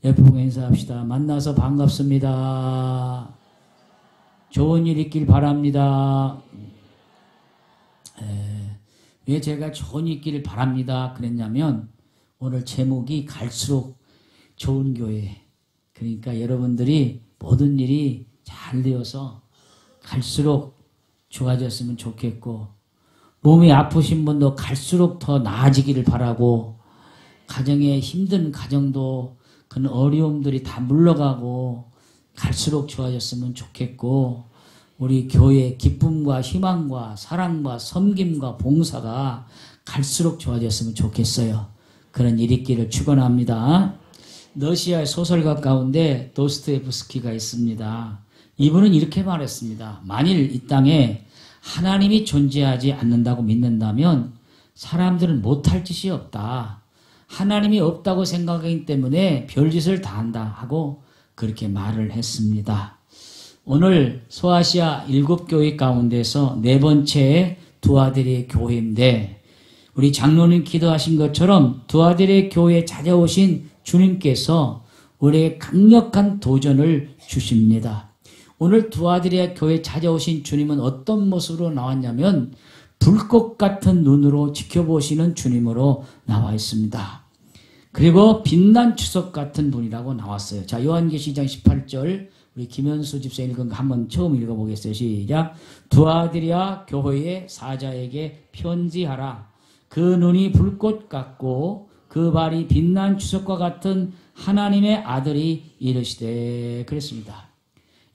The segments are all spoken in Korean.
예쁘게 인사합시다. 만나서 반갑습니다. 좋은 일 있길 바랍니다. 왜 제가 좋은 일 있기를 바랍니다 그랬냐면 오늘 제목이 갈수록 좋은 교회. 그러니까 여러분들이 모든 일이 잘 되어서 갈수록 좋아졌으면 좋겠고, 몸이 아프신 분도 갈수록 더 나아지기를 바라고, 가정에 힘든 가정도 그런 어려움들이 다 물러가고 갈수록 좋아졌으면 좋겠고, 우리 교회의 기쁨과 희망과 사랑과 섬김과 봉사가 갈수록 좋아졌으면 좋겠어요. 그런 일 있기를 축원합니다. 러시아의 소설가 가운데 도스토옙스키가 있습니다. 이분은 이렇게 말했습니다. 만일 이 땅에 하나님이 존재하지 않는다고 믿는다면 사람들은 못할 짓이 없다. 하나님이 없다고 생각하기 때문에 별짓을 다 한다 하고 그렇게 말을 했습니다. 오늘 소아시아 7교회 가운데서 4번째 두아데르의 교회인데, 우리 장로님 기도하신 것처럼 두아데르의 교회에 찾아오신 주님께서 우리에게 강력한 도전을 주십니다. 오늘 두아데르의 교회에 찾아오신 주님은 어떤 모습으로 나왔냐면 불꽃 같은 눈으로 지켜보시는 주님으로 나와 있습니다. 그리고 빛난 주석 같은 분이라고 나왔어요. 자, 요한계시장 18절 우리 김현수 집사 읽은 거 한번 처음 읽어보겠어요. 시작. 두아데르 교회의 사자에게 편지하라. 그 눈이 불꽃 같고 그 발이 빛난 주석과 같은 하나님의 아들이 이르시되 그랬습니다.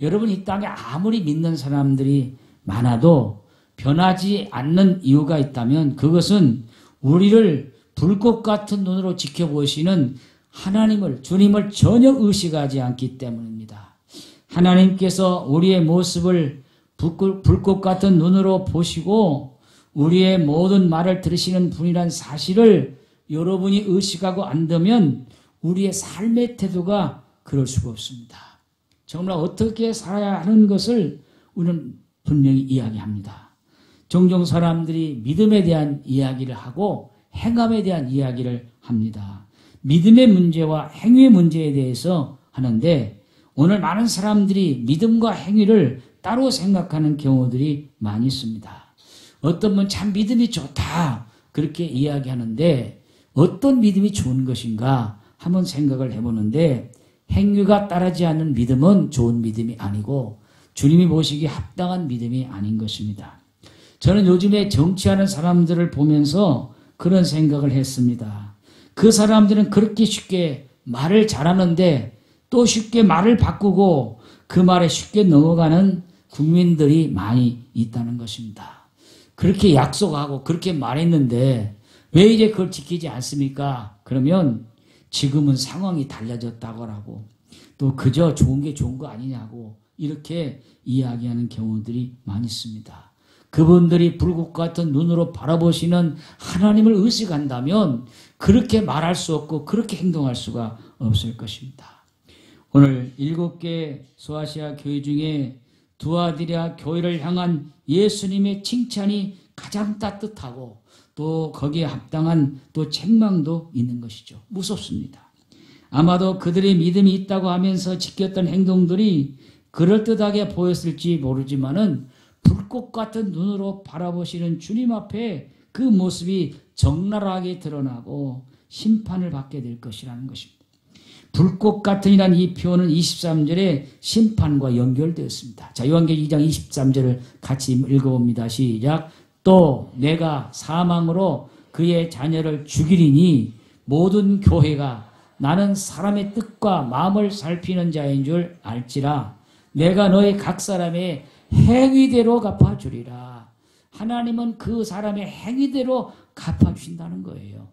여러분, 이 땅에 아무리 믿는 사람들이 많아도 변하지 않는 이유가 있다면 그것은 우리를 불꽃 같은 눈으로 지켜보시는 하나님을, 주님을 전혀 의식하지 않기 때문입니다. 하나님께서 우리의 모습을 불꽃 같은 눈으로 보시고 우리의 모든 말을 들으시는 분이란 사실을 여러분이 의식하고 안다면 우리의 삶의 태도가 그럴 수가 없습니다. 정말 어떻게 살아야 하는 것을 우리는 분명히 이야기합니다. 종종 사람들이 믿음에 대한 이야기를 하고 행함에 대한 이야기를 합니다. 믿음의 문제와 행위의 문제에 대해서 하는데 오늘 많은 사람들이 믿음과 행위를 따로 생각하는 경우들이 많이 있습니다. 어떤 분 참 믿음이 좋다 그렇게 이야기하는데 어떤 믿음이 좋은 것인가 한번 생각을 해보는데, 행위가 따르지 않는 믿음은 좋은 믿음이 아니고 주님이 보시기에 합당한 믿음이 아닌 것입니다. 저는 요즘에 정치하는 사람들을 보면서 그런 생각을 했습니다. 그 사람들은 그렇게 쉽게 말을 잘하는데 또 쉽게 말을 바꾸고 그 말에 쉽게 넘어가는 국민들이 많이 있다는 것입니다. 그렇게 약속하고 그렇게 말했는데 왜 이제 그걸 지키지 않습니까? 그러면 지금은 상황이 달라졌다고 하고 또 그저 좋은 게 좋은 거 아니냐고 이렇게 이야기하는 경우들이 많이 있습니다. 그분들이 불꽃 같은 눈으로 바라보시는 하나님을 의식한다면 그렇게 말할 수 없고 그렇게 행동할 수가 없을 것입니다. 오늘 7개 소아시아 교회 중에 두아데르 교회를 향한 예수님의 칭찬이 가장 따뜻하고 또 거기에 합당한 또 책망도 있는 것이죠. 무섭습니다. 아마도 그들의 믿음이 있다고 하면서 지켰던 행동들이 그럴듯하게 보였을지 모르지만은 불꽃 같은 눈으로 바라보시는 주님 앞에 그 모습이 적나라하게 드러나고 심판을 받게 될 것이라는 것입니다. 불꽃 같은이란 이 표현은 23절에 심판과 연결되었습니다. 자, 요한계시록 2장 23절을 같이 읽어봅니다. 시작. 또 내가 사망으로 그의 자녀를 죽이리니 모든 교회가 나는 사람의 뜻과 마음을 살피는 자인 줄 알지라. 내가 너의 각 사람의 행위대로 갚아주리라. 하나님은 그 사람의 행위대로 갚아주신다는 거예요.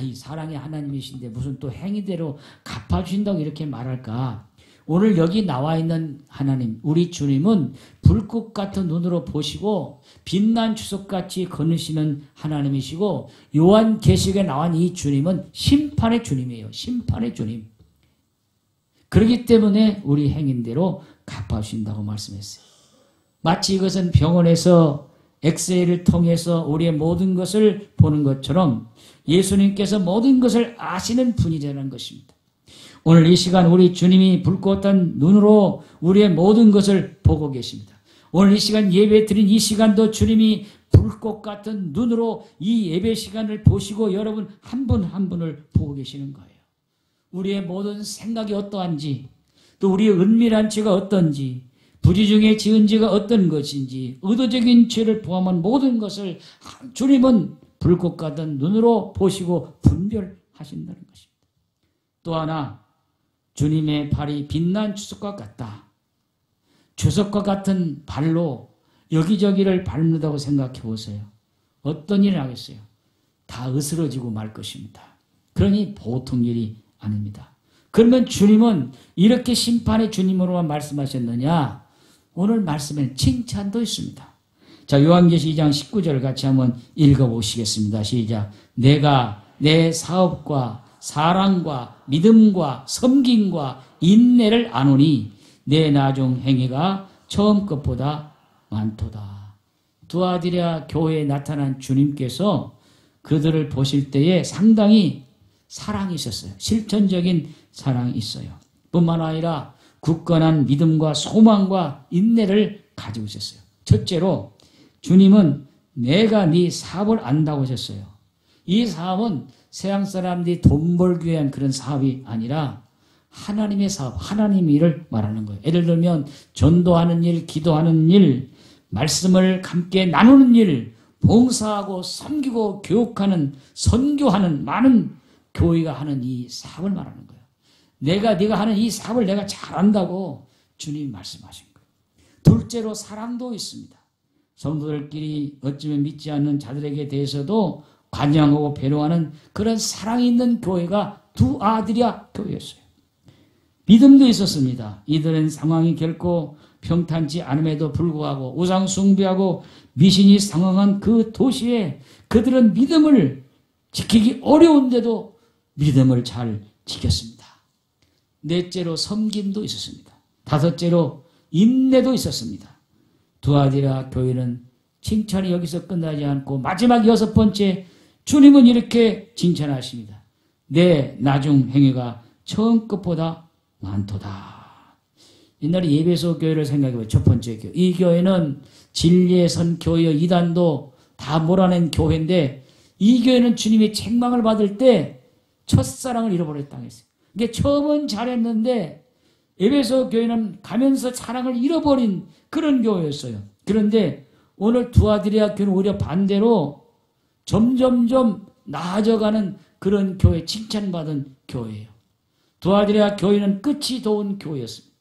이 사랑의 하나님이신데 무슨 또 행위대로 갚아주신다고 이렇게 말할까? 오늘 여기 나와 있는 하나님, 우리 주님은 불꽃 같은 눈으로 보시고 빛난 주석같이 거느시는 하나님이시고, 요한계시록에 나온 이 주님은 심판의 주님이에요. 심판의 주님. 그렇기 때문에 우리 행인대로 갚아주신다고 말씀했어요. 마치 이것은 병원에서 엑스레이를 통해서 우리의 모든 것을 보는 것처럼 예수님께서 모든 것을 아시는 분이라는 것입니다. 오늘 이 시간 우리 주님이 붉고 어떤 눈으로 우리의 모든 것을 보고 계십니다. 오늘 이 시간 예배 드린 이 시간도 주님이 불꽃 같은 눈으로 이 예배 시간을 보시고 여러분 한 분 한 분을 보고 계시는 거예요. 우리의 모든 생각이 어떠한지, 또 우리의 은밀한 죄가 어떤지, 부지 중에 지은 죄가 어떤 것인지, 의도적인 죄를 포함한 모든 것을 주님은 불꽃 같은 눈으로 보시고 분별하신다는 것입니다. 또 하나, 주님의 발이 빛난 주석과 같다. 주석과 같은 발로 여기저기를 밟는다고 생각해 보세요. 어떤 일을 하겠어요? 다 으스러지고 말 것입니다. 그러니 보통 일이 아닙니다. 그러면 주님은 이렇게 심판의 주님으로만 말씀하셨느냐? 오늘 말씀에는 칭찬도 있습니다. 자, 요한계시 2장 19절 같이 한번 읽어보시겠습니다. 시작. 내가 내 사업과 사랑과 믿음과 섬김과 인내를 아노니 내 나중 행위가 처음 것보다 많도다. 두아디라 교회에 나타난 주님께서 그들을 보실 때에 상당히 사랑이 있었어요. 실천적인 사랑이 있어요. 뿐만 아니라 굳건한 믿음과 소망과 인내를 가지고 있었어요. 첫째로 주님은 내가 네 사업을 안다고 하셨어요. 이 사업은 세상 사람들이 돈 벌기 위한 그런 사업이 아니라 하나님의 사업, 하나님의 일을 말하는 거예요. 예를 들면 전도하는 일, 기도하는 일, 말씀을 함께 나누는 일, 봉사하고 섬기고 교육하는, 선교하는 많은 교회가 하는 이 사업을 말하는 거예요. 네가 하는 이 사업을 내가 잘한다고 주님이 말씀하신 거예요. 둘째로 사랑도 있습니다. 성도들끼리 어쩌면 믿지 않는 자들에게 대해서도 관양하고 배려하는 그런 사랑이 있는 교회가 두아디라 교회였어요. 믿음도 있었습니다. 이들은 상황이 결코 평탄치 않음에도 불구하고 우상 숭배하고 미신이 상황한 그 도시에 그들은 믿음을 지키기 어려운데도 믿음을 잘 지켰습니다. 넷째로 섬김도 있었습니다. 다섯째로 인내도 있었습니다. 두아디라 교회는 칭찬이 여기서 끝나지 않고 마지막 여섯 번째 주님은 이렇게 칭찬하십니다. 내 나중 행위가 처음 것보다 많도다. 옛날에 예배소 교회를 생각해보면 첫 번째 교회. 이 교회는 진리의 선 교회여 이단도 다 몰아낸 교회인데 이 교회는 주님이 책망을 받을 때 첫사랑을 잃어버렸다고 했어요. 이게 처음은 잘했는데 예배소 교회는 가면서 사랑을 잃어버린 그런 교회였어요. 그런데 오늘 두아디라 교회는 오히려 반대로 점점점 나아져가는 그런 교회, 칭찬받은 교회예요. 두아디라 교회는 끝이 좋은 교회였습니다.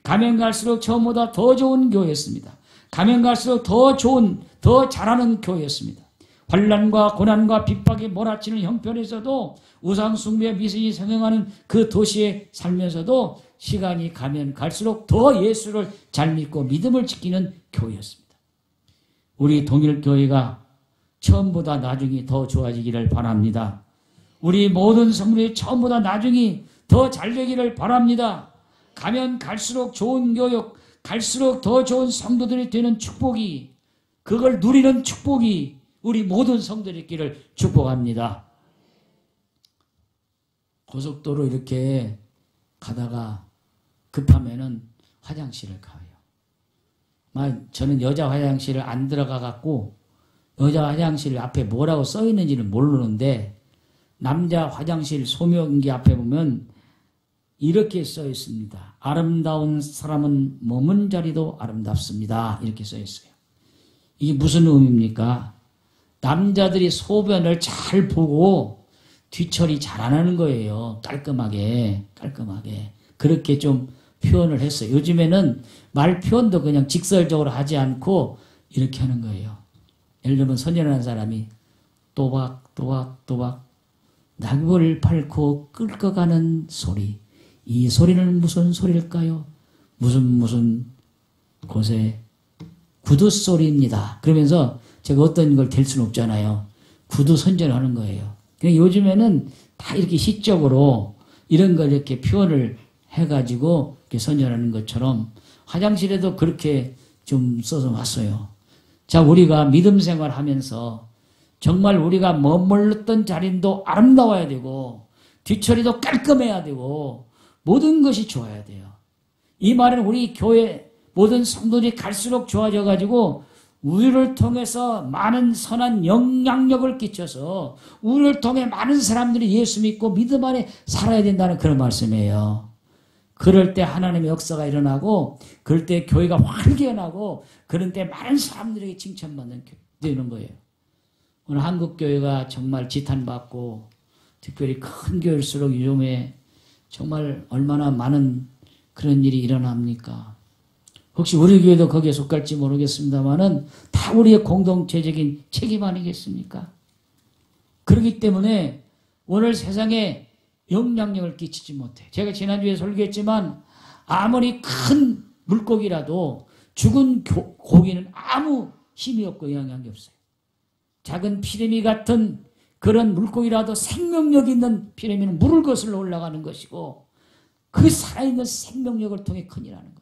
가면 갈수록 처음보다 더 좋은 교회였습니다. 가면 갈수록 더 좋은, 더 잘하는 교회였습니다. 환난과 고난과 핍박에 몰아치는 형편에서도 우상 숭배 미신이 성행하는 그 도시에 살면서도 시간이 가면 갈수록 더 예수를 잘 믿고 믿음을 지키는 교회였습니다. 우리 동일교회가 처음보다 나중이 더 좋아지기를 바랍니다. 우리 모든 성도의 처음보다 나중이 더 잘되기를 바랍니다. 가면 갈수록 좋은 교육, 갈수록 더 좋은 성도들이 되는 축복이, 그걸 누리는 축복이 우리 모든 성도들이 있기를 축복합니다. 고속도로 이렇게 가다가 급하면은 화장실을 가요. 저는 여자 화장실을 안 들어가 갖고 여자 화장실 앞에 뭐라고 써 있는지는 모르는데 남자 화장실 소명기 앞에 보면 이렇게 써 있습니다. 아름다운 사람은 머문 자리도 아름답습니다. 이렇게 써 있어요. 이게 무슨 의미입니까? 남자들이 소변을 잘 보고 뒤처리 잘 안 하는 거예요. 깔끔하게. 그렇게 좀 표현을 했어요. 요즘에는 말 표현도 그냥 직설적으로 하지 않고 이렇게 하는 거예요. 예를 들면 선전하는 사람이 또박 낙엽을 밟고 끓어가는 소리. 이 소리는 무슨 소리일까요? 무슨 곳에 구두 소리입니다. 그러면서 제가 어떤 걸 될 수는 없잖아요. 구두 선전을 하는 거예요. 그러니까 요즘에는 다 이렇게 시적으로 이런 걸 이렇게 표현을 해가지고 이렇게 선전하는 것처럼 화장실에도 그렇게 좀 써서 왔어요. 자, 우리가 믿음 생활하면서 정말 우리가 머물렀던 자리도 아름다워야 되고 뒤처리도 깔끔해야 되고 모든 것이 좋아야 돼요. 이 말은 우리 교회 모든 성도들이 갈수록 좋아져 가지고 우리를 통해서 많은 선한 영향력을 끼쳐서 우리를 통해 많은 사람들이 예수 믿고 믿음 안에 살아야 된다는 그런 말씀이에요. 그럴 때 하나님의 역사가 일어나고 그럴 때 교회가 활기어나고 그럴 때 많은 사람들에게 칭찬받는 되는 거예요. 오늘 한국교회가 정말 지탄받고 특별히 큰 교회일수록 요즘에 정말 얼마나 많은 그런 일이 일어납니까? 혹시 우리 교회도 거기에 속할지 모르겠습니다만은 다 우리의 공동체적인 책임 아니겠습니까? 그렇기 때문에 오늘 세상에 영향력을 끼치지 못해. 제가 지난주에 설교했지만 아무리 큰 물고기라도 죽은 고기는 아무 힘이 없고 영향이 없어요. 작은 피레미 같은 그런 물고기라도 생명력 있는 피레미는 물을 거슬러 올라가는 것이고 그 살아있는 생명력을 통해 큰일하는 거예요.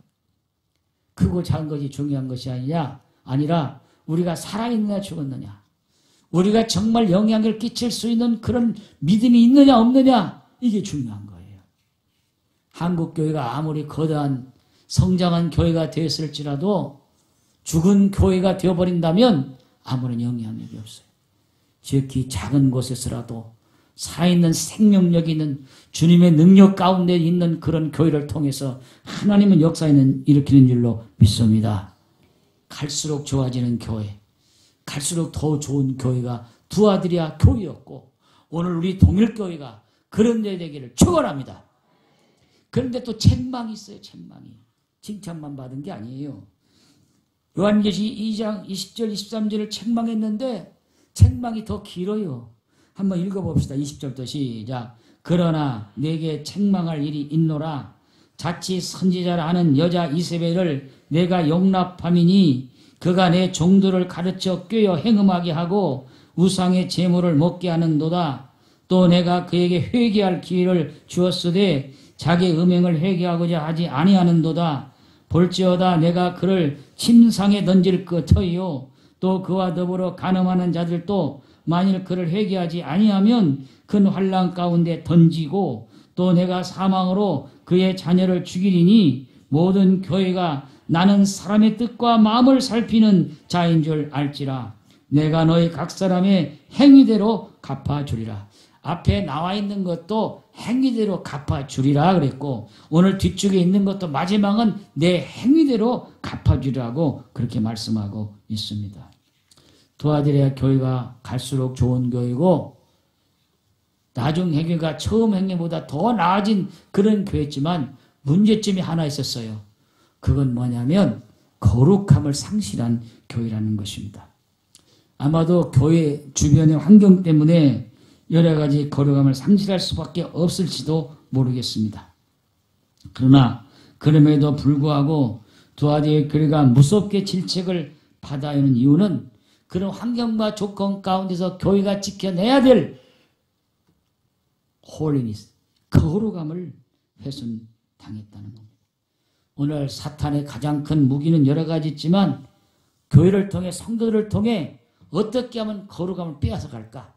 크고 작은 것이 중요한 것이 아니라 우리가 살아있느냐 죽었느냐, 우리가 정말 영향을 끼칠 수 있는 그런 믿음이 있느냐 없느냐, 이게 중요한 거예요. 한국교회가 아무리 거대한 성장한 교회가 되었을지라도 죽은 교회가 되어버린다면 아무런 영향력이 없어요. 지극히 작은 곳에서라도 살아있는 생명력이 있는 주님의 능력 가운데 있는 그런 교회를 통해서 하나님은 역사는 일으키는 줄로 믿습니다. 갈수록 좋아지는 교회, 갈수록 더 좋은 교회가 두 아들이야 교회였고 오늘 우리 동일교회가 그런 데 되기를 축원합니다. 그런데 또 책망이 있어요. 책망이. 칭찬만 받은 게 아니에요. 요한계시 2장 20절 23절을 책망했는데 책망이 더 길어요. 한번 읽어봅시다. 20절부터 시작. 그러나 내게 책망할 일이 있노라. 자칫 선지자라 하는 여자 이세벨을 내가 용납함이니 그가 내 종들을 가르쳐 꿰어 행음하게 하고 우상의 제물을 먹게 하는도다. 또 내가 그에게 회개할 기회를 주었으되 자기 음행을 회개하고자 하지 아니하는도다. 볼지어다 내가 그를 침상에 던질 터이요 또 그와 더불어 간음하는 자들도 만일 그를 회개하지 아니하면 큰 환난 가운데 던지고 또 내가 사망으로 그의 자녀를 죽이리니 모든 교회가 나는 사람의 뜻과 마음을 살피는 자인 줄 알지라. 내가 너희 각 사람의 행위대로 갚아주리라. 앞에 나와 있는 것도 행위대로 갚아주리라 그랬고 오늘 뒤쪽에 있는 것도 마지막은 내 행위대로 갚아주리라고 그렇게 말씀하고 있습니다. 도아들의 교회가 갈수록 좋은 교회고 나중 행위가 처음 행위보다 더 나아진 그런 교회지만 문제점이 하나 있었어요. 그건 뭐냐면 거룩함을 상실한 교회라는 것입니다. 아마도 교회 주변의 환경 때문에 여러 가지 거룩함을 상실할 수밖에 없을지도 모르겠습니다. 그러나 그럼에도 불구하고 도아들의 교회가 무섭게 질책을 받아야 하는 이유는 그런 환경과 조건 가운데서 교회가 지켜내야 될 홀리니스, 거룩함을 훼손당했다는 겁니다. 오늘 사탄의 가장 큰 무기는 여러 가지 있지만 교회를 통해 성도들을 통해 어떻게 하면 거룩함을 빼앗아갈까,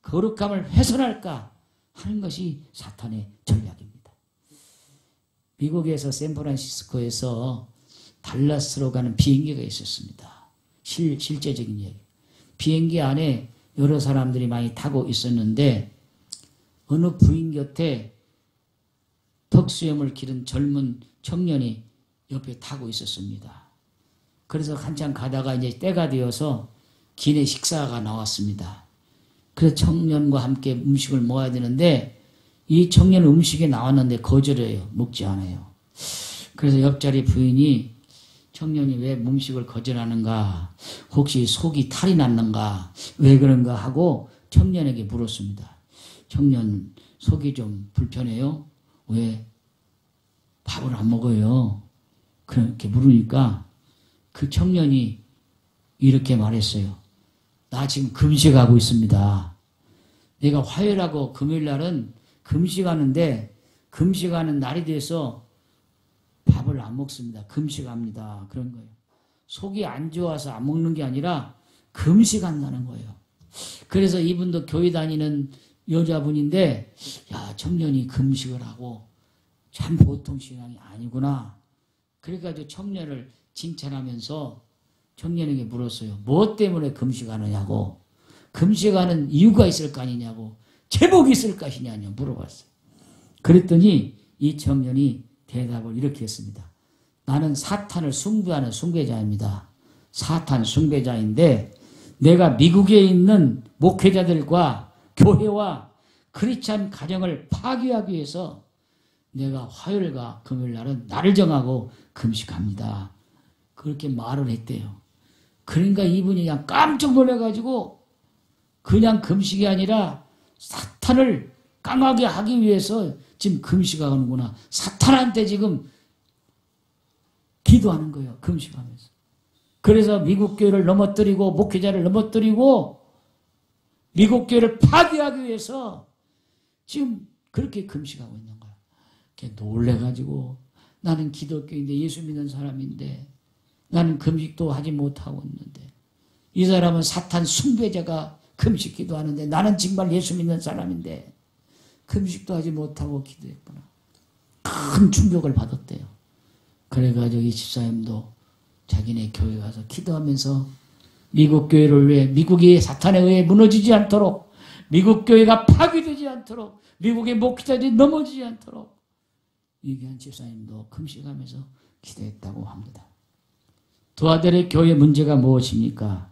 거룩함을 훼손할까 하는 것이 사탄의 전략입니다. 미국에서 샌프란시스코에서 달라스로 가는 비행기가 있었습니다. 실제적인 얘기. 비행기 안에 여러 사람들이 많이 타고 있었는데 어느 부인 곁에 턱수염을 기른 젊은 청년이 옆에 타고 있었습니다. 그래서 한참 가다가 이제 때가 되어서 기내 식사가 나왔습니다. 그래서 청년과 함께 음식을 먹어야 되는데 이 청년 음식이 나왔는데 거절해요. 먹지 않아요. 그래서 옆자리 부인이 청년이 왜 음식을 거절하는가, 혹시 속이 탈이 났는가, 왜 그런가 하고 청년에게 물었습니다. 청년 속이 좀 불편해요? 왜 밥을 안 먹어요? 그렇게 물으니까 그 청년이 이렇게 말했어요. 나 지금 금식하고 있습니다. 내가 화요일하고 금요일날은 금식하는데 금식하는 날이 돼서 밥을 안 먹습니다. 금식합니다. 그런 거예요. 속이 안 좋아서 안 먹는 게 아니라 금식한다는 거예요. 그래서 이분도 교회 다니는 여자분인데 야 청년이 금식을 하고 참 보통 신앙이 아니구나. 그래가지고 청년을 칭찬하면서 청년에게 물었어요. 무엇 때문에 금식하느냐고. 금식하는 이유가 있을 거 아니냐고. 제복이 있을 것이냐고 물어봤어요. 그랬더니 이 청년이 대답을 이렇게 했습니다. 나는 사탄을 숭배하는 숭배자입니다. 사탄 숭배자인데 내가 미국에 있는 목회자들과 교회와 크리스찬 가정을 파괴하기 위해서 내가 화요일과 금요일 날은 날을 정하고 금식합니다. 그렇게 말을 했대요. 그러니까 이분이 그냥 깜짝 놀라가지고 그냥 금식이 아니라 사탄을 강하게 하기 위해서 지금 금식하는구나. 사탄한테 지금 기도하는 거예요. 금식하면서. 그래서 미국 교회를 넘어뜨리고 목회자를 넘어뜨리고 미국 교회를 파괴하기 위해서 지금 그렇게 금식하고 있는 거야. 놀래가지고 나는 기독교인데 예수 믿는 사람인데 나는 금식도 하지 못하고 있는데 이 사람은 사탄 숭배자가 금식 기도하는데 나는 정말 예수 믿는 사람인데 금식도 하지 못하고 기도했구나. 큰 충격을 받았대요. 그래가지고 이 집사님도 자기네 교회 가서 기도하면서 미국 교회를 위해 미국이 사탄에 의해 무너지지 않도록 미국 교회가 파괴되지 않도록 미국의 목회자들이 넘어지지 않도록 위기한 집사님도 금식하면서 기도했다고 합니다. 두아델의 교회 문제가 무엇입니까?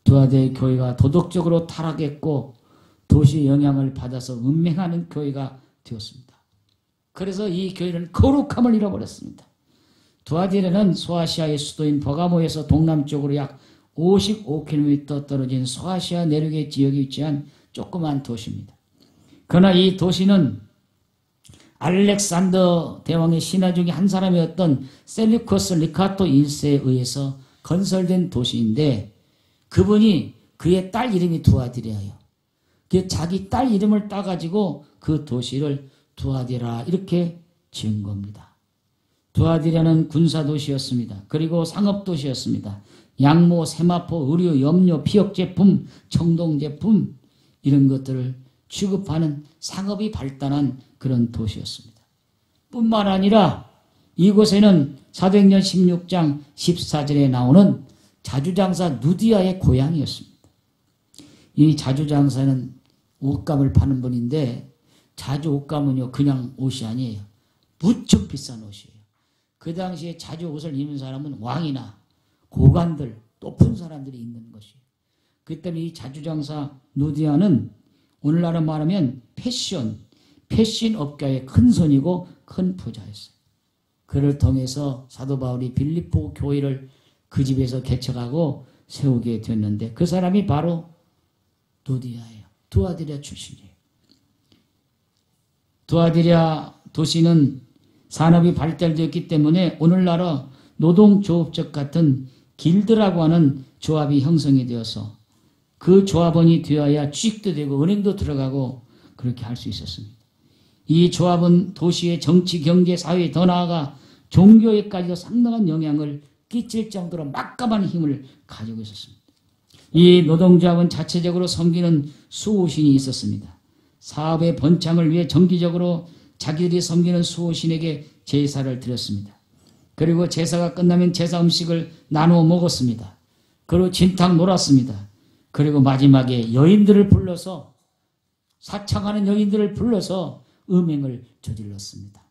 두아델 교회가 도덕적으로 타락했고 도시의 영향을 받아서 음행하는 교회가 되었습니다. 그래서 이 교회는 거룩함을 잃어버렸습니다. 두아델은 소아시아의 수도인 버가모에서 동남쪽으로 약 55km 떨어진 소아시아 내륙의 지역에 위치한 조그만 도시입니다. 그러나 이 도시는 알렉산더 대왕의 신하 중에 한 사람이었던 셀류커스 리카토 1세에 의해서 건설된 도시인데 그분이 그의 딸 이름이 두아디라예요. 그 자기 딸 이름을 따가지고 그 도시를 두아디라 이렇게 지은 겁니다. 두아디라는 군사도시였습니다. 그리고 상업도시였습니다. 양모, 세마포, 의류, 염료, 피혁제품, 청동제품 이런 것들을 취급하는 상업이 발달한 그런 도시였습니다. 뿐만 아니라 이곳에는 사도행전 16장 14절에 나오는 자주장사 누디아의 고향이었습니다. 이 자주장사는 옷감을 파는 분인데 자주 옷감은요 그냥 옷이 아니에요. 무척 비싼 옷이에요. 그 당시에 자주 옷을 입는 사람은 왕이나 고관들, 높은 사람들이 입는 것이에요. 그 때문에 이 자주장사 누디아는 오늘날로 말하면 패션 업계의 큰 손이고 큰 부자였어요. 그를 통해서 사도 바울이 빌립보 교회를 그 집에서 개척하고 세우게 됐는데 그 사람이 바로 누디아예요. 두아디라 출신이에요. 두아디라 도시는 산업이 발달되었기 때문에 오늘날의 노동조업적 같은 길드라고 하는 조합이 형성이 되어서 그 조합원이 되어야 취직도 되고 은행도 들어가고 그렇게 할 수 있었습니다. 이 조합은 도시의 정치, 경제, 사회에 더 나아가 종교에까지도 상당한 영향을 끼칠 정도로 막강한 힘을 가지고 있었습니다. 이 노동조합은 자체적으로 섬기는 수호신이 있었습니다. 사업의 번창을 위해 정기적으로 자기들이 섬기는 수호신에게 제사를 드렸습니다. 그리고 제사가 끝나면 제사 음식을 나누어 먹었습니다. 그리고 진탕 놀았습니다. 그리고 마지막에 여인들을 불러서 사창하는 여인들을 불러서 음행을 저질렀습니다.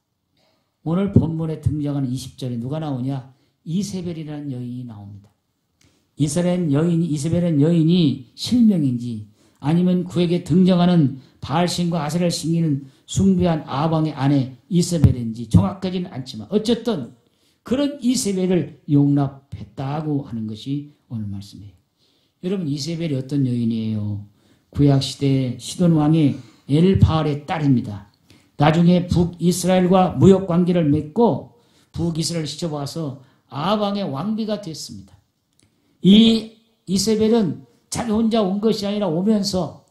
오늘 본문에 등장하는 20절에 누가 나오냐? 이세벨이라는 여인이 나옵니다. 이세벨은 여인이 실명인지 아니면 그에게 등장하는 바알신과 아세라를 섬기는 숭배한 아방의 아내 이세벨인지 정확하지는 않지만 어쨌든 그런 이세벨을 용납했다고 하는 것이 오늘 말씀이에요. 여러분 이세벨이 어떤 여인이에요? 구약시대 시돈 왕의 엘바알의 딸입니다. 나중에 북이스라엘과 무역관계를 맺고 북이스라엘을 시켜봐서 아방의 왕비가 됐습니다. 이 이세벨은 자기 혼자 온 것이 아니라 오면서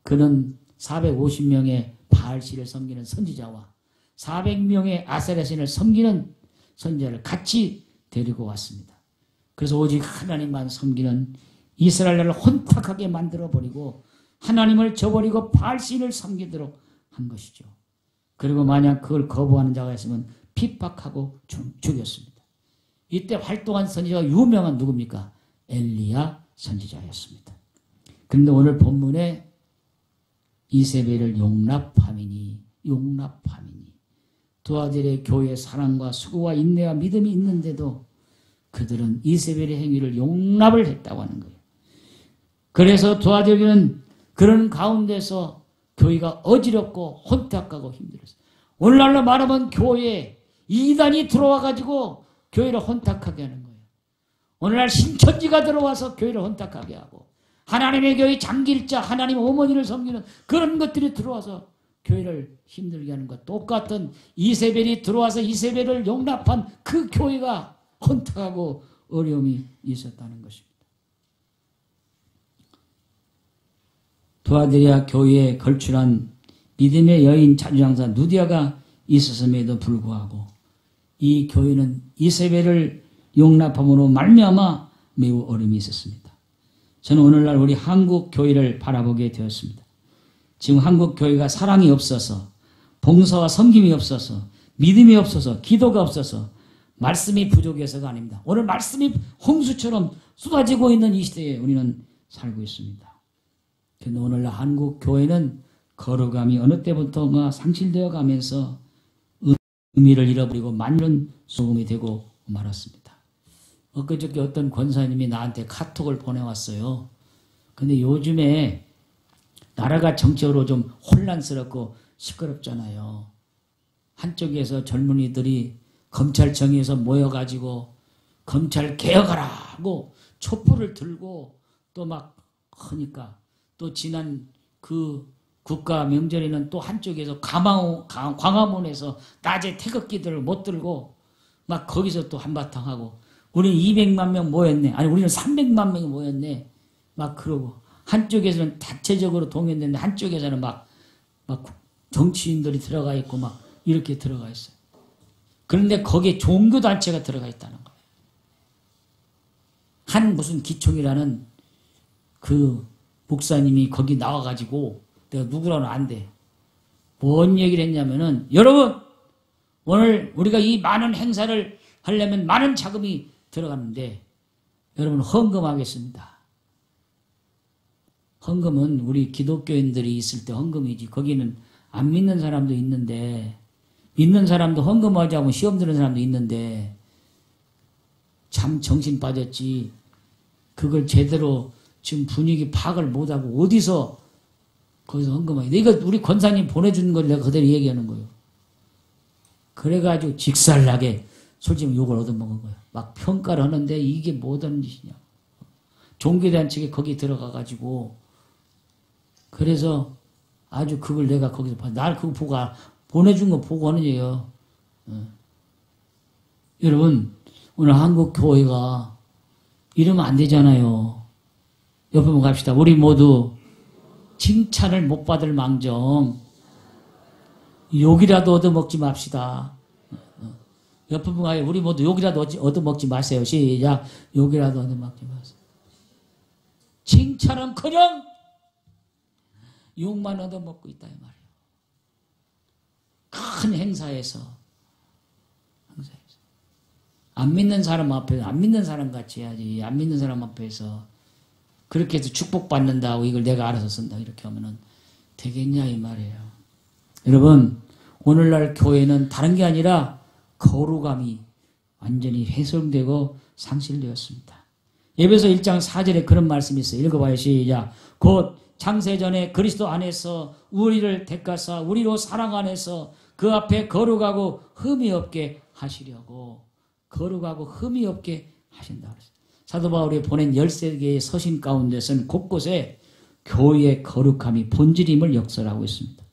그는 450명의 바알신을 섬기는 선지자와 400명의 아세라신을 섬기는 선지자를 같이 데리고 왔습니다. 그래서 오직 하나님만 섬기는 이스라엘을 혼탁하게 만들어버리고 하나님을 저버리고 바알신을 섬기도록 한 것이죠. 그리고 만약 그걸 거부하는 자가 있으면 핍박하고 죽였습니다. 이때 활동한 선지자가 유명한 누굽니까? 엘리야 선지자였습니다. 그런데 오늘 본문에 이세벨을 용납함이니 두 아들의 교회의 사랑과 수고와 인내와 믿음이 있는데도 그들은 이세벨의 행위를 용납을 했다고 하는 거예요. 그래서 두 아들에게는 그런 가운데서 교회가 어지럽고 혼탁하고 힘들었어요. 오늘날로 말하면 교회에 이단이 들어와가지고 교회를 혼탁하게 하는 거예요. 오늘날 신천지가 들어와서 교회를 혼탁하게 하고 하나님의 교회 장길자 하나님 어머니를 섬기는 그런 것들이 들어와서 교회를 힘들게 하는 것 똑같은 이세벨이 들어와서 이세벨을 용납한 그 교회가 혼탁하고 어려움이 있었다는 것입니다. 두아드리아 교회에 걸출한 믿음의 여인 자주장사 누디아가 있었음에도 불구하고 이 교회는 이세벨을 용납함으로 말미암아 매우 어려움이 있었습니다. 저는 오늘날 우리 한국 교회를 바라보게 되었습니다. 지금 한국 교회가 사랑이 없어서 봉사와 섬김이 없어서 믿음이 없어서 기도가 없어서 말씀이 부족해서가 아닙니다. 오늘 말씀이 홍수처럼 쏟아지고 있는 이 시대에 우리는 살고 있습니다. 그런데 오늘날 한국 교회는 거룩함이 어느 때부터 상실되어 가면서 의미를 잃어버리고 만년 소금이 되고 말았습니다. 엊그저께 어떤 권사님이 나한테 카톡을 보내왔어요. 근데 요즘에 나라가 정치적으로 좀 혼란스럽고 시끄럽잖아요. 한쪽에서 젊은이들이 검찰청에서 모여가지고 검찰 개혁하라 하고 촛불을 들고 또 막 하니까 또 지난 그 국가 명절에는 또 한쪽에서 광화문에서 낮에 태극기들을 못 들고 막 거기서 또 한바탕 하고 우리는 200만 명 모였네. 아니 우리는 300만 명이 모였네. 막 그러고 한쪽에서는 자체적으로 동요했는데 한쪽에서는 막 정치인들이 들어가 있고 막 이렇게 들어가 있어요. 그런데 거기에 종교단체가 들어가 있다는 거예요. 한 무슨 기총이라는 그 목사님이 거기 나와가지고 내가 누구라는 안 돼. 뭔 얘기를 했냐면은 여러분 오늘 우리가 이 많은 행사를 하려면 많은 자금이 들어가는데 여러분 헌금하겠습니다. 헌금은 우리 기독교인들이 있을 때 헌금이지 거기는 안 믿는 사람도 있는데 믿는 사람도 헌금하자고 시험 드는 사람도 있는데 참 정신 빠졌지. 그걸 제대로 지금 분위기 파악을 못하고 어디서 거기서 헌금하게. 이거 우리 권사님 보내주는 걸 내가 그대로 얘기하는 거예요. 그래가지고 직살나게 솔직히 욕을 얻어먹은 거예요. 막 평가를 하는데 이게 뭐든 짓이냐. 종교단체에 거기 들어가가지고 그래서 아주 그걸 내가 거기서 날 그거 보고 보내준 거 보고 하는 얘기예요. 여러분 오늘 한국 교회가 이러면 안 되잖아요. 옆에 한번 갑시다. 우리 모두 칭찬을 못 받을 망정 욕이라도 얻어먹지 맙시다. 옆에 분 가요. 우리 모두 욕이라도 얻어먹지 마세요. 시작. 욕이라도 얻어먹지 마세요. 칭찬은커녕 욕만 얻어먹고 있다 이 말이에요. 큰 행사에서 안 믿는 사람 앞에서 안 믿는 사람 같이 해야지. 안 믿는 사람 앞에서 그렇게 해서 축복받는다고 이걸 내가 알아서 쓴다 이렇게 하면은 되겠냐 이 말이에요. 여러분 오늘날 교회는 다른 게 아니라 거룩함이 완전히 훼손되고 상실되었습니다. 에베소 1장 4절에 그런 말씀이 있어요. 읽어봐요. 시작. 곧 창세전에 그리스도 안에서 우리를 택하사 우리로 사랑 안에서 그 앞에 거룩하고 흠이 없게 하시려고 거룩하고 흠이 없게 하신다 그랬어요. 사도 바울이 보낸 13개의 서신 가운데서는 곳곳에 교회의 거룩함이 본질임을 역설하고 있습니다.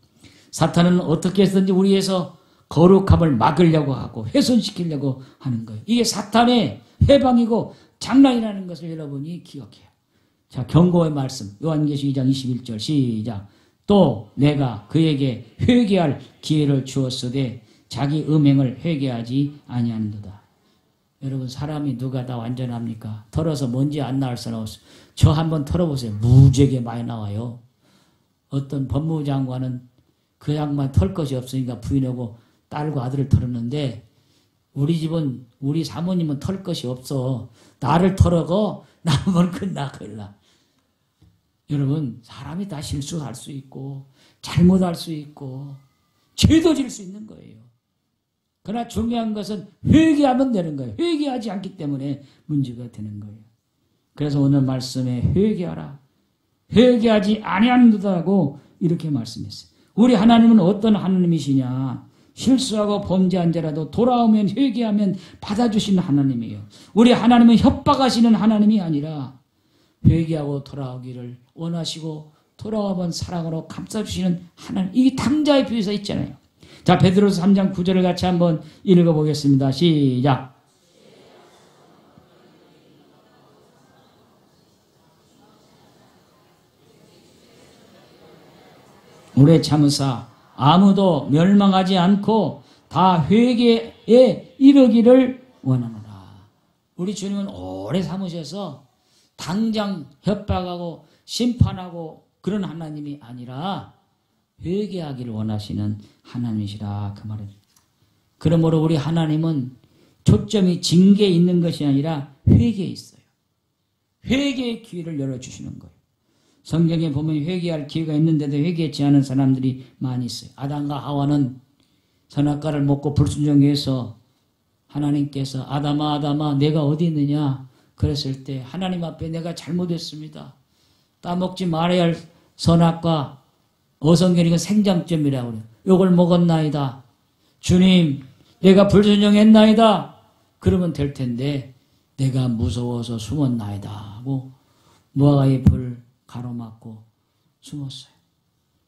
사탄은 어떻게 해서든지 우리에서 거룩함을 막으려고 하고 훼손시키려고 하는 거예요. 이게 사탄의 해방이고 장난이라는 것을 여러분이 기억해요. 자, 경고의 말씀 요한계시록 2장 21절 시작. 또 내가 그에게 회개할 기회를 주었으되 자기 음행을 회개하지 아니하는도다. 여러분 사람이 누가 다 완전합니까? 털어서 먼지 안 나올 사람 없어요. 저 한번 털어보세요. 무지하게 많이 나와요. 어떤 법무부 장관은 그 양반 털 것이 없으니까 부인하고 딸과 아들을 털었는데 우리 집은 우리 사모님은 털 것이 없어. 나를 털어고 나면 끝나 큰일나. 여러분 사람이 다 실수할 수 있고 잘못할 수 있고 죄도 질 수 있는 거예요. 그러나 중요한 것은 회개하면 되는 거예요. 회개하지 않기 때문에 문제가 되는 거예요. 그래서 오늘 말씀에 회개하라. 회개하지 아니한다고 이렇게 말씀했어요. 우리 하나님은 어떤 하나님이시냐. 실수하고 범죄한 자라도 돌아오면 회개하면 받아주시는 하나님이에요. 우리 하나님은 협박하시는 하나님이 아니라 회개하고 돌아오기를 원하시고 돌아와본 사랑으로 감싸주시는 하나님. 이게 탕자의 비유에서 있잖아요. 자, 베드로서 3장 9절을 같이 한번 읽어보겠습니다. 시작. 오래 참으사 아무도 멸망하지 않고 다 회개에 이르기를 원하노라. 우리 주님은 오래 참으셔서 당장 협박하고 심판하고 그런 하나님이 아니라 회개하기를 원하시는 하나님이시라 그 말입니다. 그러므로 우리 하나님은 초점이 징계에 있는 것이 아니라 회개에 있어요. 회개의 기회를 열어주시는 거예요. 성경에 보면 회개할 기회가 있는데도 회개하지 않은 사람들이 많이 있어요. 아담과 하와는 선악과를 먹고 불순종해서 하나님께서 아담아 아담아 내가 어디 있느냐 그랬을 때 하나님 앞에 내가 잘못했습니다. 따먹지 말아야 할 선악과 어성결이가 생장점이라고 그래요. 요걸 먹었나이다. 주님 내가 불순종했나이다. 그러면 될 텐데 내가 무서워서 숨었나이다 하고 무화과의 불 가로막고 숨었어요.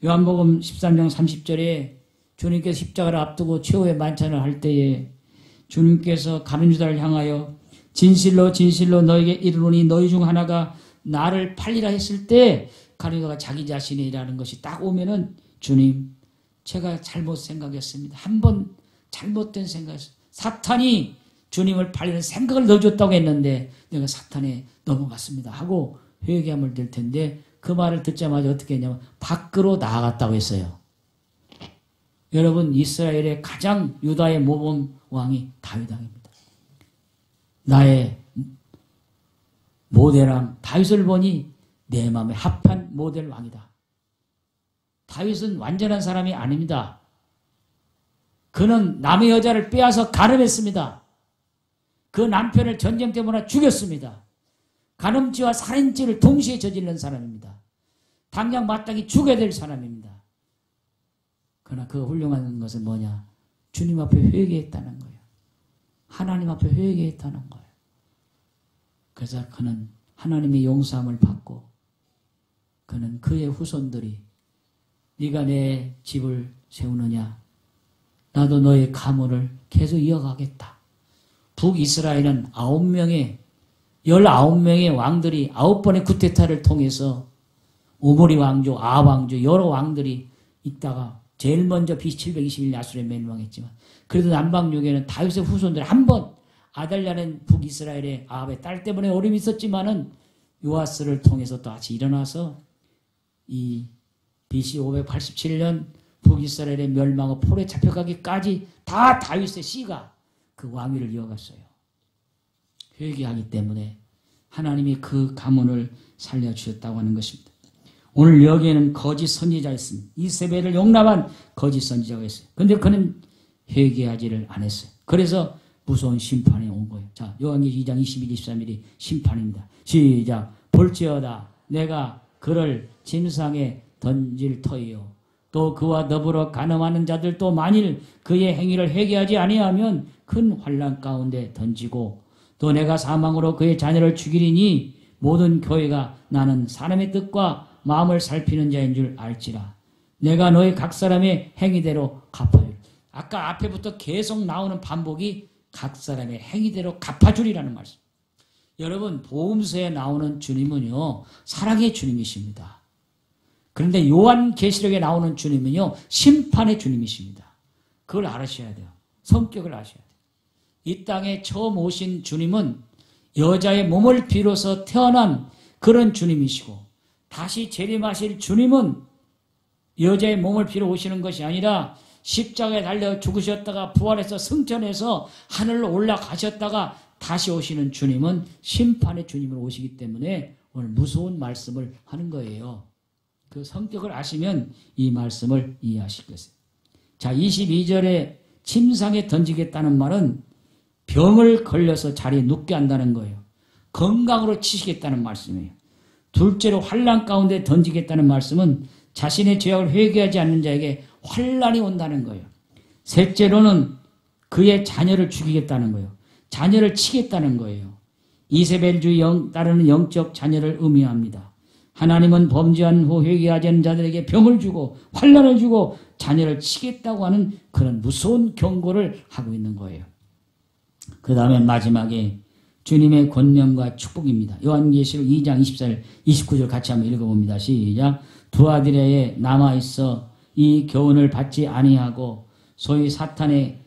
요한복음 13장 30절에 주님께서 십자가를 앞두고 최후의 만찬을 할 때에 주님께서 가룟 유다를 향하여 진실로 진실로 너에게 이르노니 너희 중 하나가 나를 팔리라 했을 때 가룟 유다가 자기 자신이라는 것이 딱 오면은 주님 제가 잘못 생각했습니다. 한 번 잘못된 생각했어요. 사탄이 주님을 팔리는 생각을 넣어줬다고 했는데 내가 사탄에 넘어갔습니다 하고 회개함을 될 텐데 그 말을 듣자마자 어떻게 했냐면 밖으로 나아갔다고 했어요. 여러분 이스라엘의 가장 유다의 모범 왕이 다윗 왕입니다. 나의 모델왕 다윗을 보니 내 마음에 합한 모델 왕이다. 다윗은 완전한 사람이 아닙니다. 그는 남의 여자를 빼앗아 가늠했습니다. 그 남편을 전쟁 때문에 죽였습니다. 간음죄와 살인죄를 동시에 저지른 사람입니다. 당장 마땅히 죽어야 될 사람입니다. 그러나 그 훌륭한 것은 뭐냐? 주님 앞에 회개했다는 거예요. 하나님 앞에 회개했다는 거예요. 그래서 그는 하나님의 용서함을 받고 그는 그의 후손들이 네가 내 집을 세우느냐? 나도 너의 가문을 계속 이어가겠다. 북이스라엘은 19명의 왕들이 9번의 쿠데타를 통해서 오므리 왕조, 아합 왕조 여러 왕들이 있다가 제일 먼저 B721년 야술에 멸망했지만 그래도 남방육에는 다윗의 후손들이 한 번 아달랴는 북이스라엘의 아합의 딸 때문에 어려움이 있었지만은 요아스를 통해서 또 다시 일어나서 이 BC 587년 북이스라엘의 멸망과 포로에 잡혀가기까지 다 다윗의 씨가 그 왕위를 이어갔어요. 회개하기 때문에 하나님이 그 가문을 살려주셨다고 하는 것입니다. 오늘 여기에는 거짓 선지자가 있습니다. 이세벨을 용납한 거짓 선지자가 있어요. 그런데 그는 회개하지를 안 했어요. 그래서 무서운 심판이 온 거예요. 자, 요한계시록 2장 22, 23일이 심판입니다. 시작. 볼지어다 내가 그를 침상에 던질 터이요. 또 그와 더불어 간음하는 자들도 만일 그의 행위를 회개하지 아니하면 큰 환난 가운데 던지고 또 내가 사망으로 그의 자녀를 죽이리니 모든 교회가 나는 사람의 뜻과 마음을 살피는 자인 줄 알지라. 내가 너희 각 사람의 행위대로 갚아줄. 아까 앞에부터 계속 나오는 반복이 각 사람의 행위대로 갚아주리라는 말씀. 여러분 복음서에 나오는 주님은요 사랑의 주님이십니다. 그런데 요한계시록에 나오는 주님은요 심판의 주님이십니다. 그걸 알으셔야 돼요. 성격을 아셔야 돼요. 이 땅에 처음 오신 주님은 여자의 몸을 빌어서 태어난 그런 주님이시고 다시 재림하실 주님은 여자의 몸을 빌어 오시는 것이 아니라 십자가에 달려 죽으셨다가 부활해서 승천해서 하늘로 올라가셨다가 다시 오시는 주님은 심판의 주님으로 오시기 때문에 오늘 무서운 말씀을 하는 거예요. 그 성격을 아시면 이 말씀을 이해하실 것이에요. 자, 22절에 침상에 던지겠다는 말은 병을 걸려서 자리에 눕게 한다는 거예요. 건강으로 치시겠다는 말씀이에요. 둘째로 환난 가운데 던지겠다는 말씀은 자신의 죄악을 회개하지 않는 자에게 환난이 온다는 거예요. 셋째로는 그의 자녀를 죽이겠다는 거예요. 자녀를 치겠다는 거예요. 이세벨주의 따르는 영적 자녀를 의미합니다. 하나님은 범죄한 후 회개하지 않는 자들에게 병을 주고 환난을 주고 자녀를 치겠다고 하는 그런 무서운 경고를 하고 있는 거예요. 그 다음에 마지막에 주님의 권면과 축복입니다. 요한계시록 2장 24절 29절 같이 한번 읽어봅니다. 시작. 두 아들에게 남아있어 이 교훈을 받지 아니하고 소위 사탄의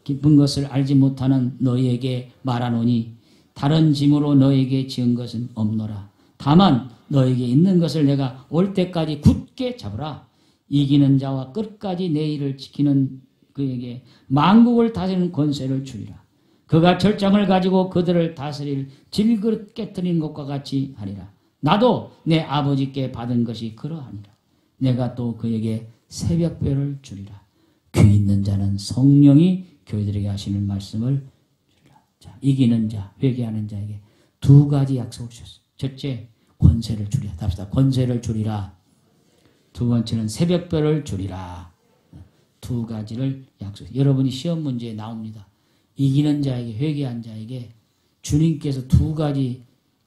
기쁜 것을 알지 못하는 너희에게 말하노니 다른 짐으로 너희에게 지은 것은 없노라. 다만 너에게 있는 것을 내가 올 때까지 굳게 잡으라. 이기는 자와 끝까지 내 일을 지키는 그에게 만국을 다스리는 권세를 주리라. 그가 절장을 가지고 그들을 다스릴 질그릇 깨뜨린 것과 같이 하리라. 나도 내 아버지께 받은 것이 그러하니라. 내가 또 그에게 새벽별을 주리라. 귀 있는 자는 성령이 교회들에게 하시는 말씀을 주리라. 자, 이기는 자, 회개하는 자에게 두 가지 약속을 주셨어요. 첫째, 권세를 주리라. 답시다. 권세를 주리라. 두 번째는 새벽별을 주리라. 두 가지를 약속해요. 여러분이 시험 문제에 나옵니다. 이기는 자에게, 회개한 자에게 주님께서 두 가지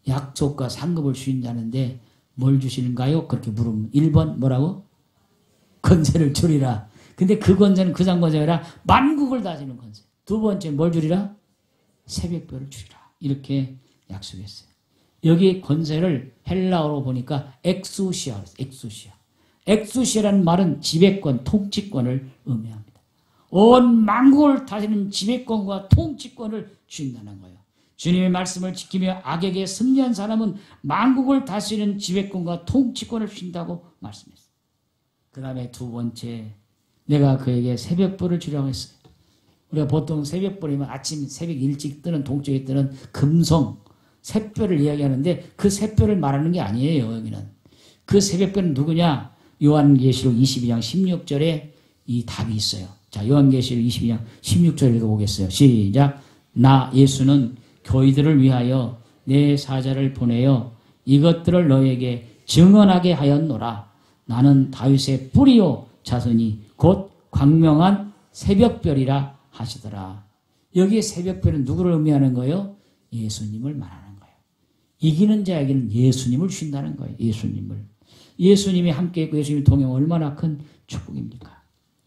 약속과 상급을 주신다는데 뭘 주시는가요? 그렇게 물으면 1번 뭐라고? 권세를 주리라. 근데 그 권세는 그상 권세가 아니라 만국을 다스리는 권세. 두 번째 뭘 주리라? 새벽별을 주리라. 이렇게 약속했어요. 여기 권세를 헬라어로 보니까 엑수시아. 엑수시아라는 말은 지배권, 통치권을 의미합니다. 온 만국을 다스리는 지배권과 통치권을 주신다는 거예요. 주님의 말씀을 지키며 악에게 승리한 사람은 만국을 다스리는 지배권과 통치권을 주신다고 말씀했어요. 그 다음에 두 번째, 내가 그에게 새벽불을 주려고 했어요. 우리가 보통 새벽불이면 아침 새벽 일찍 뜨는 동쪽에 뜨는 금성, 새별을 이야기하는데 그 새별을 말하는 게 아니에요. 여기는. 그 새벽별은 누구냐? 요한계시록 22장 16절에 이 답이 있어요. 자, 요한계시록 22장 16절 읽어보겠어요. 시작. 나 예수는 교회들을 위하여 내 사자를 보내어 이것들을 너에게 증언하게 하였노라. 나는 다윗의 뿌리요 자손이 곧 광명한 새벽별이라 하시더라. 여기에 새벽별은 누구를 의미하는 거예요? 예수님을 말하는 거예요. 이기는 자에게는 예수님을 주신다는 거예요. 예수님을. 예수님이 함께 있고 예수님이 동행 얼마나 큰 축복입니까?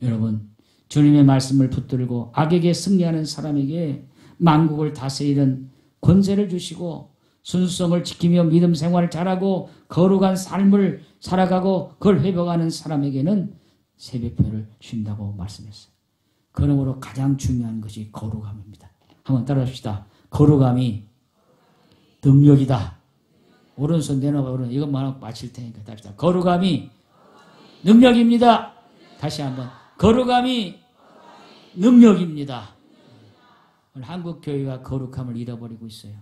여러분, 주님의 말씀을 붙들고 악에게 승리하는 사람에게 만국을 다스리는 권세를 주시고 순수성을 지키며 믿음 생활을 잘하고 거룩한 삶을 살아가고 그걸 회복하는 사람에게는 새벽별을 주신다고 말씀했어요. 그러므로 가장 중요한 것이 거룩함입니다. 한번 따라합시다. 거룩함이 능력이다. 오른손 내놔봐. 오른손. 이것만 하고 마칠 테니까 답시다. 거룩함이 능력입니다. 다시 한번. 거룩함이 능력입니다. 한국 교회가 거룩함을 잃어버리고 있어요.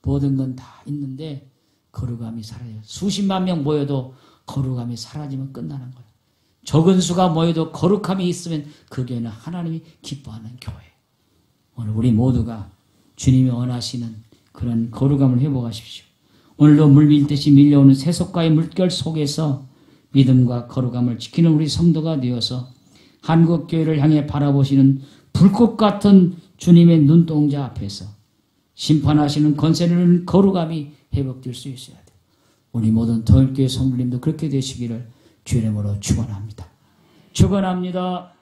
모든 건 다 있는데 거룩함이 사라져요. 수십만 명 모여도 거룩함이 사라지면 끝나는 거예요. 적은 수가 모여도 거룩함이 있으면 그 교회는 하나님이 기뻐하는 교회. 오늘 우리 모두가 주님이 원하시는 그런 거룩함을 회복하십시오. 오늘도 물밀듯이 밀려오는 세속과의 물결 속에서 믿음과 거룩함을 지키는 우리 성도가 되어서 한국교회를 향해 바라보시는 불꽃 같은 주님의 눈동자 앞에서 심판하시는 권세는 거룩함이 회복될 수 있어야 돼요. 우리 모든 더일교회 성도님도 그렇게 되시기를 주의 이름으로 축원합니다. 축원합니다.